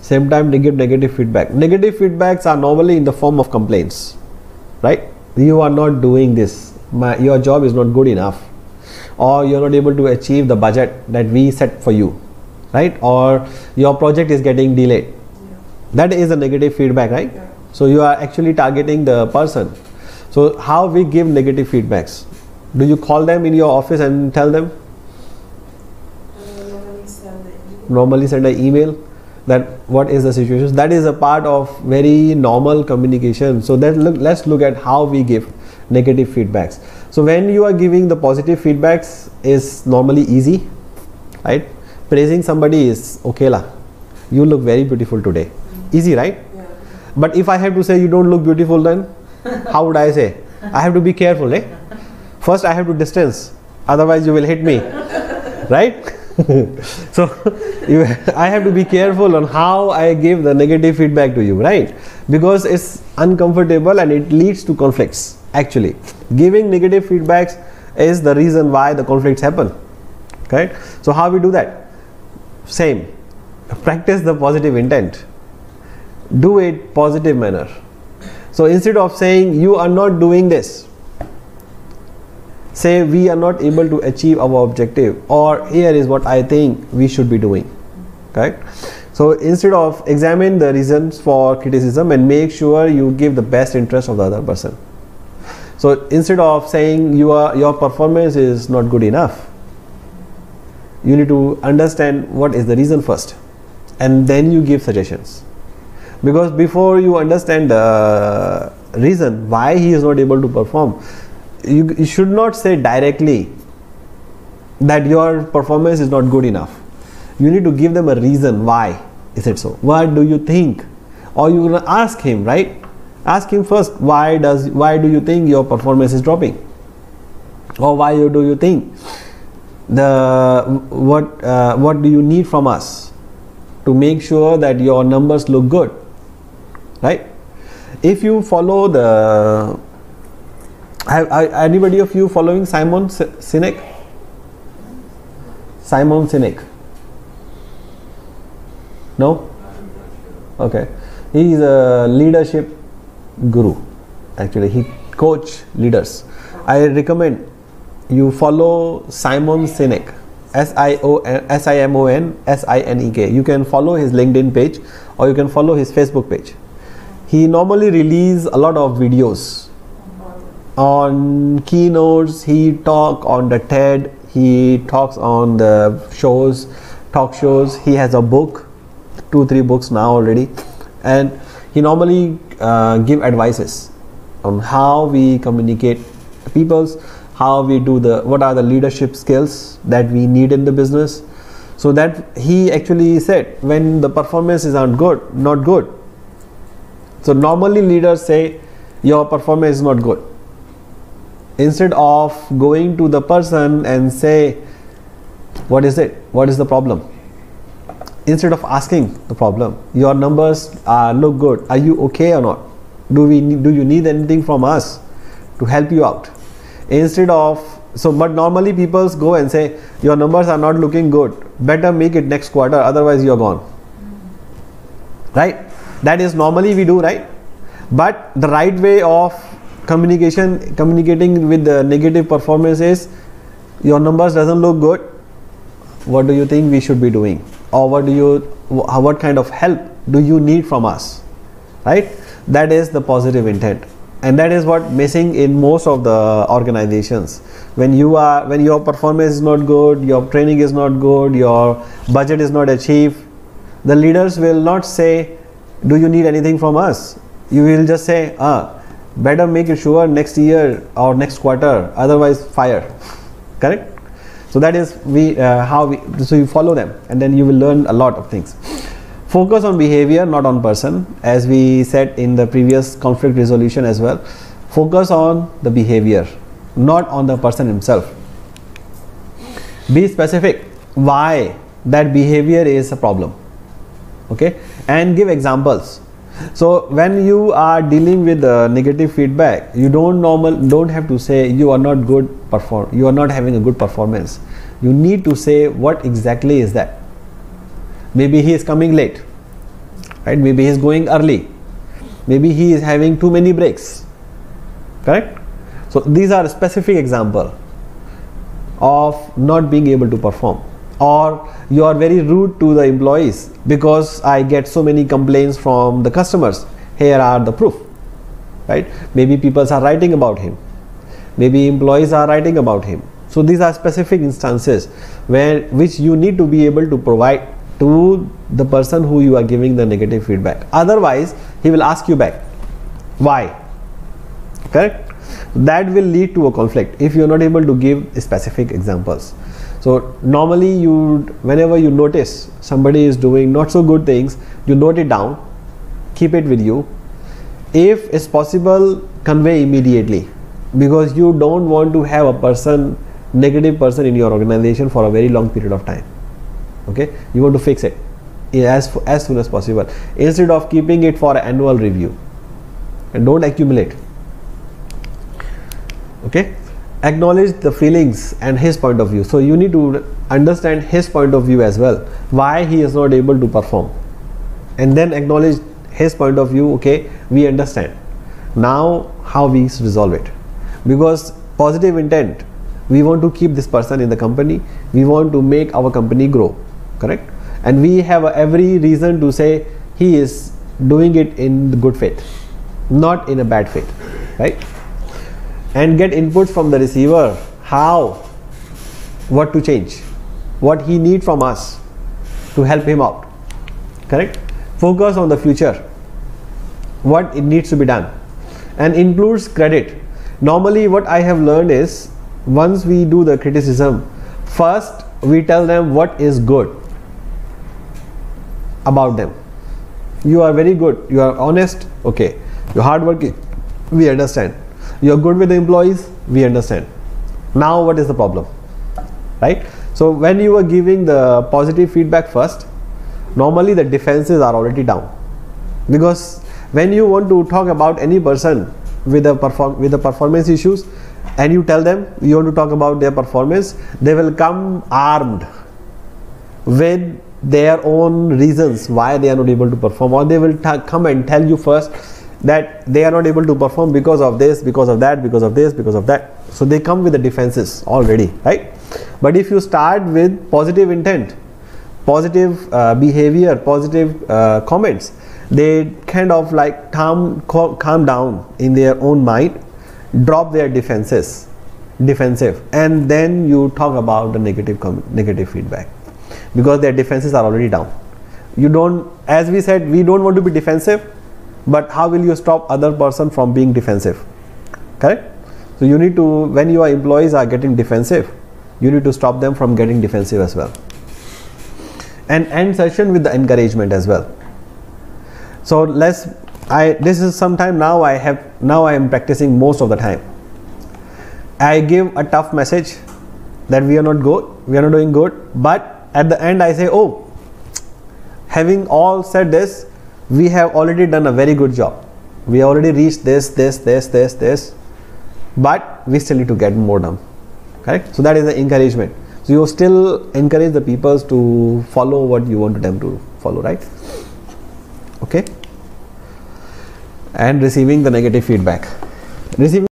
Same time they give negative feedback. Negative feedbacks are normally in the form of complaints, right? You are not doing this, your job is not good enough, or you're not able to achieve the budget that we set for you, right? Or your project is getting delayed. That is a negative feedback, right? So you are actually targeting the person. So how we give negative feedbacks? Do you call them in your office and tell them? Normally send an email that what is the situation. That is a part of very normal communication. So let's look at how we give negative feedbacks. So when you are giving the positive feedbacks is normally easy, right? Praising somebody is okay lah, you look very beautiful today. Easy, right? Yeah. But if I have to say you don't look beautiful, then how would I say? I have to be careful, eh? First I have to distance, otherwise you will hit me, right? So I have to be careful on how I give the negative feedback to you, right? Because it's uncomfortable and it leads to conflicts. Actually, giving negative feedbacks is the reason why the conflicts happen, right? So how we do that? Same, practice the positive intent. Do it positive manner. So instead of saying you are not doing this, say we are not able to achieve our objective, or here is what I think we should be doing, correct? So instead of examine the reasons for criticism and make sure you give the best interest of the other person. So instead of saying your performance is not good enough, you need to understand what is the reason first, and then you give suggestions. Because before you understand the reason why he is not able to perform, you should not say directly that your performance is not good enough. You need to give them a reason why is it so. What do you think? Or you gonna ask him, right? Ask him first, why do you think your performance is dropping? Or why do you think what do you need from us to make sure that your numbers look good, right? If you follow the anybody of you following Simon Sinek? Simon Sinek? No? Okay. He is a leadership guru. Actually, he coach leaders. I recommend you follow Simon Sinek. SIMON SINEK. You can follow his LinkedIn page, or you can follow his Facebook page. He normally release a lot of videos on keynotes. He talk on the TED, he talks on the talk shows. He has a book, 2-3 books now already, and he normally give advices on how we communicate to peoples, how we do what are the leadership skills that we need in the business. So that he actually said, when the performance is not good. So normally leaders say your performance is not good. Instead of going to the person and say, what is it? What is the problem? Instead of asking the problem, your numbers look good. Are you okay or not? Do you need anything from us to help you out? Instead of but normally people go and say your numbers are not looking good. Better make it next quarter, otherwise you're gone. Right? That is normally we do, right? But the right way of communicating with the negative performance is, your numbers doesn't look good. What do you think we should be doing? Or what kind of help do you need from us? Right? That is the positive intent, and that is what missing in most of the organizations. When your performance is not good, your training is not good, your budget is not achieved, the leaders will not say, do you need anything from us? You will just say, better make it sure next year or next quarter, otherwise fire. Correct? So that is so you follow them, and then you will learn a lot of things. Focus on behavior, not on person, as we said in the previous conflict resolution as well. Focus on the behavior, not on the person himself. Be specific why that behavior is a problem, okay, and give examples. So when you are dealing with negative feedback, you don't have to say you are not you are not having a good performance. You need to say what exactly is that. maybe he is coming late, right? Maybe he is going early, maybe he is having too many breaks, correct? So these are specific example of not being able to perform. Or you are very rude to the employees because I get so many complaints from the customers. Here are the proof, right? Maybe people are writing about him, maybe employees are writing about him. So these are specific instances which you need to be able to provide to the person who you are giving the negative feedback. Otherwise he will ask you back why, correct? That will lead to a conflict if you are not able to give specific examples. So normally whenever you notice somebody is doing not so good things, you note it down, keep it with you. If it's possible, convey immediately, because you don't want to have a negative person in your organization for a very long period of time. Okay, you want to fix it as soon as possible, instead of keeping it for an annual review, and don't accumulate. Okay, acknowledge the feelings and his point of view. So you need to understand his point of view as well, why he is not able to perform, and then acknowledge his point of view. Okay, we understand now how we resolve it, because positive intent, we want to keep this person in the company, we want to make our company grow, correct? And we have every reason to say he is doing it in good faith, not in a bad faith, right? And get inputs from the receiver, what to change, what he needs from us to help him out, correct? Focus on the future, what it needs to be done, and includes credit. Normally what I have learned is, once we do the criticism, first we tell them what is good about them. You are very good, you are honest, okay, you're hardworking, we understand. You're good with the employees, we understand. Now what is the problem, right? So when you are giving the positive feedback first, normally the defenses are already down, because when you want to talk about any person with the performance issues and you tell them you want to talk about their performance, they will come armed with their own reasons why they are not able to perform, or they will come and tell you first that they are not able to perform because of this, because of that, because of this, because of that. So they come with the defenses already, right? But if you start with positive intent, positive behavior, positive comments, they kind of like calm down in their own mind, drop their defensive, and then you talk about the negative feedback, because their defenses are already down. You don't, as we said, we don't want to be defensive, but how will you stop other person from being defensive, correct? So you need to, when your employees are getting defensive, you need to stop them from getting defensive as well. And end session with the encouragement as well. So this is sometime now I am practicing most of the time. I give a tough message that we are not doing good, but at the end I say, oh, having all said this, we have already done a very good job. We already reached this, but we still need to get more done, correct? So that is the encouragement. So you still encourage the people to follow what you want them to follow, right? Okay. And receiving the negative feedback.